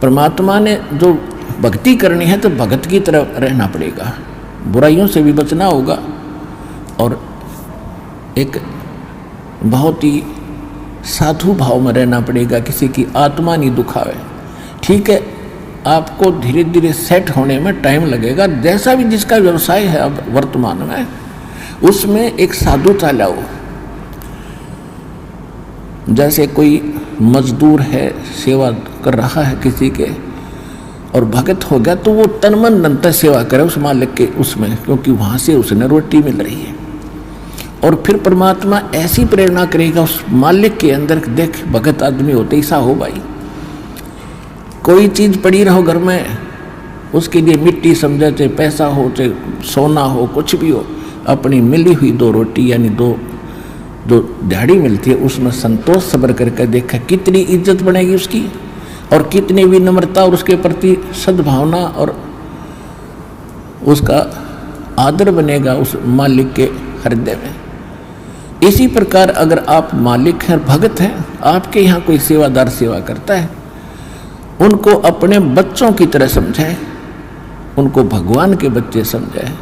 परमात्मा ने जो भक्ति करनी है तो भगत की तरह रहना पड़ेगा, बुराइयों से भी बचना होगा और एक बहुत ही साधु भाव में रहना पड़ेगा, किसी की आत्मा नहीं दुखावे। ठीक है, आपको धीरे धीरे सेट होने में टाइम लगेगा, जैसा भी जिसका व्यवसाय है अब वर्तमान में उसमें एक साधुता लाओ। जैसे कोई मजदूर है, सेवा कर रहा है किसी के और भगत हो गया तो वो तन मन धन से सेवा करे उस मालिक के उसमें, क्योंकि वहाँ से उसने रोटी मिल रही है। और फिर परमात्मा ऐसी प्रेरणा करेगा उस मालिक के अंदर, देख भगत आदमी होते ऐसा हो भाई, कोई चीज़ पड़ी रहो घर में उसके लिए मिट्टी समझे, चाहे पैसा हो चाहे सोना हो कुछ भी हो, अपनी मिली हुई 2 रोटी यानी 2 जो दिहाड़ी मिलती है उसमें संतोष सब्र करके देखा कितनी इज्जत बनेगी उसकी और कितनी विनम्रता और उसके प्रति सद्भावना और उसका आदर बनेगा उस मालिक के हृदय में। इसी प्रकार अगर आप मालिक हैं, भगत हैं, आपके यहाँ कोई सेवादार सेवा करता है, उनको अपने बच्चों की तरह समझाए, उनको भगवान के बच्चे समझाए।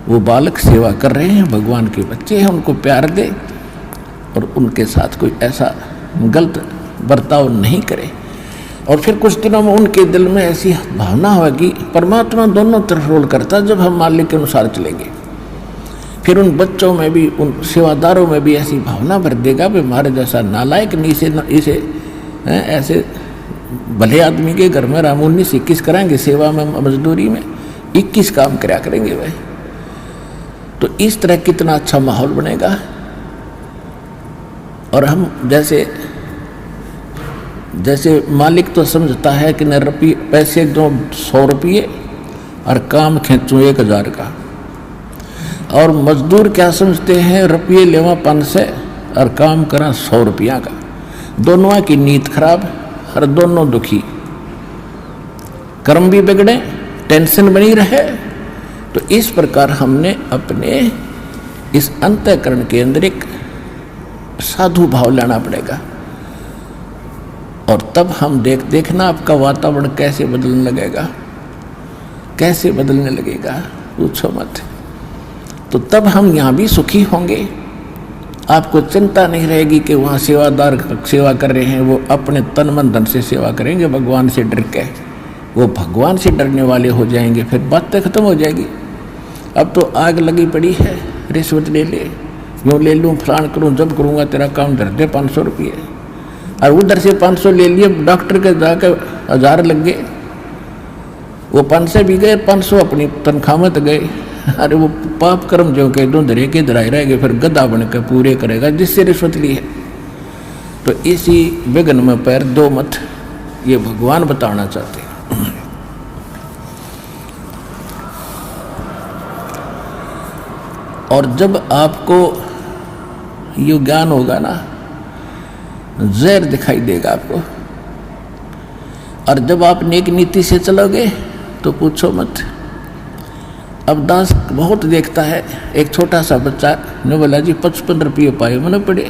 वो बालक सेवा कर रहे हैं, भगवान के बच्चे हैं, उनको प्यार दे और उनके साथ कोई ऐसा गलत बर्ताव नहीं करे। और फिर कुछ दिनों में उनके दिल में ऐसी भावना होगी, परमात्मा दोनों तरफ रोल करता है, जब हम मालिक के अनुसार चलेंगे फिर उन बच्चों में भी उन सेवादारों में भी ऐसी भावना भर देगा कि हमारे जैसा नालायक नहीं इसे ऐसे भले आदमी के घर में राम 19-21 कराएंगे सेवा में मजदूरी में 21 काम कराया करेंगे भाई। तो इस तरह कितना अच्छा माहौल बनेगा। और हम जैसे मालिक तो समझता है कि न पैसे दो 100 रुपये और काम खींचूँ 1000 का, और मजदूर क्या समझते हैं रुपये लेवा 500 और काम करा 100 रुपया का। दोनों की नीयत खराब और दोनों दुखी, कर्म भी बिगड़े, टेंशन बनी रहे। तो इस प्रकार हमने अपने इस अंतःकरण के अंदर एक साधु भाव लाना पड़ेगा और तब हम देखना आपका वातावरण कैसे बदलने लगेगा, कैसे बदलने लगेगा पूछो मत। तो तब हम यहाँ भी सुखी होंगे, आपको चिंता नहीं रहेगी कि वहाँ सेवादार सेवा कर रहे हैं वो अपने तन मन धन से सेवा करेंगे, भगवान से डर के वो भगवान से डरने वाले हो जाएंगे, फिर बातें खत्म हो जाएगी। अब तो आग लगी पड़ी है, रिश्वत ले ले, यूँ ले लूँ, फलान करूँ, जब करूँगा तेरा काम धर दे 500 रुपये, और उधर से 500 ले लिए, डॉक्टर के जाकर 1000 लग गए, वो 500 भी गए, 500 अपनी तनख्वाह में तो गए। अरे वो पाप कर्म जो कह दो धरे के धराए रहेंगे, फिर गधा बन के पूरे करेगा जिससे रिश्वत ली है। तो इसी विघ्न में पैर दो मत, ये भगवान बताना चाहते हैं। और जब आपको ये ज्ञान होगा ना, जहर दिखाई देगा आपको, और जब आप नेक नीति से चलोगे तो पूछो मत। अब दास बहुत देखता है, एक छोटा सा बच्चा ने बोला जी 55 रुपये पाए मैंने पड़े,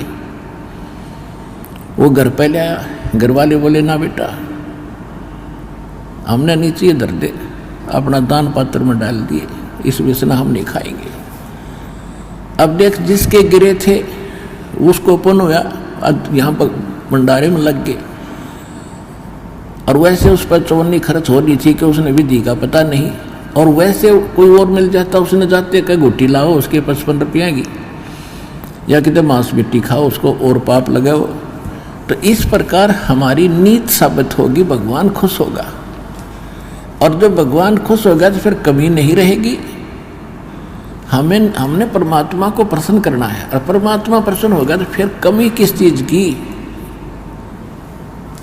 वो घर पे ले आया, घर वाले बोले ना बेटा हमने नीचे धर दे, अपना दान पात्र में डाल दिए, इस व्यसना हम नहीं खाएंगे। अब देख जिसके गिरे थे उसको पुन हुआ, यहाँ पर भंडारे में लग गए, और वैसे उस पर चौनी खर्च हो रही थी कि उसने विधि का पता नहीं, और वैसे कोई और मिल जाता उसने जाते कहीं घुट्टी लाओ उसके 55 रुपये की, या कितने मांस मिट्टी खाओ उसको और पाप लगाओ। तो इस प्रकार हमारी नीत साबित होगी, भगवान खुश होगा, और जब भगवान खुश होगा तो फिर कमी नहीं रहेगी। हमने परमात्मा को प्रसन्न करना है, और परमात्मा प्रसन्न होगा तो फिर कमी किस चीज की,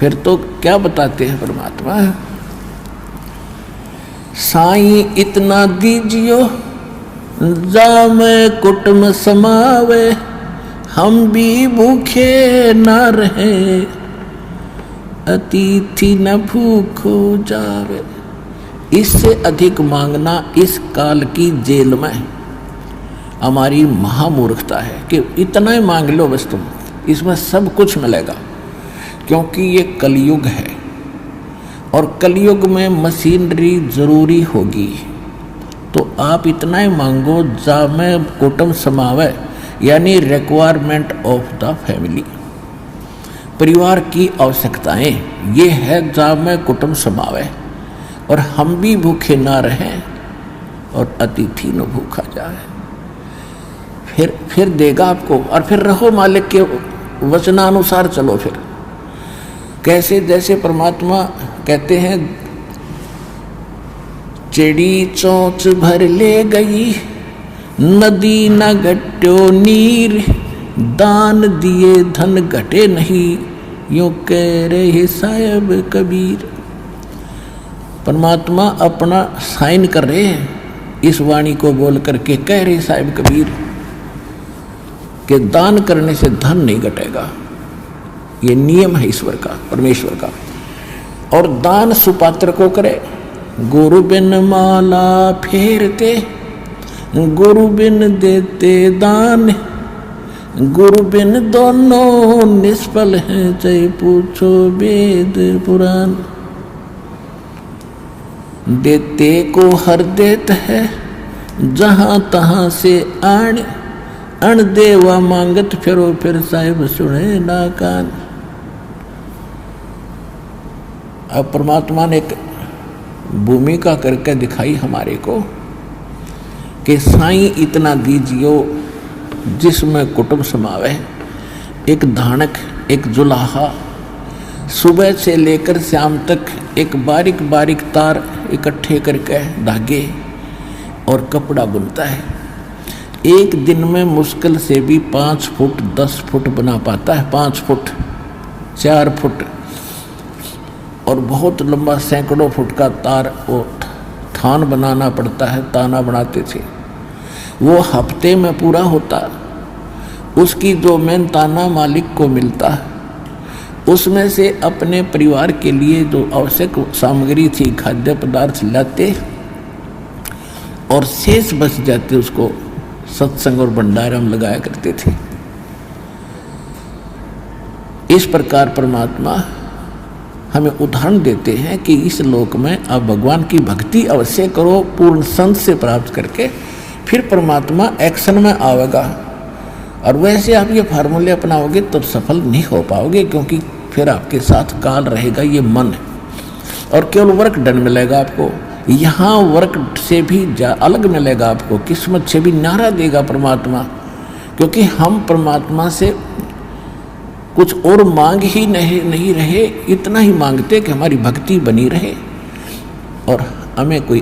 फिर तो क्या बताते हैं परमात्मा, साईं इतना दीजियो जामे कुटुम समावे, हम भी भूखे ना रहे, अतिथि न भूखो जावे। इससे अधिक मांगना इस काल की जेल में हमारी महामूर्खता है कि इतना ही मांग लो बस तुम, इसमें सब कुछ मिलेगा, क्योंकि ये कलयुग है। और कलयुग में मशीनरी जरूरी होगी, तो आप इतना ही मांगो जा में कुटुंब समावे, यानी रिक्वायरमेंट ऑफ द फैमिली, परिवार की आवश्यकताएं ये है जा में कुटुंब समावे, और हम भी भूखे ना रहें और अतिथि न भूखा जाए। फिर देगा आपको, और फिर रहो मालिक के वचनानुसार चलो। फिर कैसे, जैसे परमात्मा कहते हैं, चिड़ी चोंच भर ले गई नदी न घट्यो नीर, दान दिए धन घटे नहीं, यूं कह रहे साहिब कबीर। परमात्मा अपना साइन कर रहे हैं इस वाणी को बोल करके, कह रहे साहिब कबीर कि दान करने से धन नहीं घटेगा, ये नियम है ईश्वर का, परमेश्वर का। और दान सुपात्र को करे, गुरु बिन माला फेरते, गुरु बिन देते दान, गुरु बिन दोनों निष्फल हैं, चाहे पूछो वेद पुराण। देते को हर देत है, जहां तहां से आण, अण देवा मांगत फिरो, फिर साहिब सुने ना कान। अब परमात्मा ने एक भूमिका करके दिखाई हमारे को कि साईं इतना दीजियो जिसमें कुटुंब समावे। एक धानक, एक जुलाहा, सुबह से लेकर शाम तक एक बारीक बारीक तार इकट्ठे करके धागे और कपड़ा बुनता है। एक दिन में मुश्किल से भी 5 फुट 10 फुट बना पाता है, 5 फुट 4 फुट, और बहुत लंबा सैकड़ों फुट का तार वो थान बनाना पड़ता है, ताना बनाते थे। वो हफ्ते में पूरा होता। उसकी जो मेहनताना मालिक को मिलता है, उसमें से अपने परिवार के लिए जो आवश्यक सामग्री थी, खाद्य पदार्थ लाते, और शेष बच जाते उसको सत्संग और भंडारा में लगाया करते थे। इस प्रकार परमात्मा हमें उदाहरण देते हैं कि इस लोक में आप भगवान की भक्ति अवश्य करो, पूर्ण संत से प्राप्त करके, फिर परमात्मा एक्शन में आवेगा। और वैसे आप ये फार्मूले अपनाओगे तब सफल नहीं हो पाओगे, क्योंकि फिर आपके साथ काल रहेगा, ये मन है, और केवल वर्क डन मिलेगा आपको। यहाँ वर्क से भी अलग मिलेगा आपको, किस्मत से भी नारा देगा परमात्मा, क्योंकि हम परमात्मा से कुछ और मांग ही नहीं रहे, इतना ही मांगते कि हमारी भक्ति बनी रहे और हमें कोई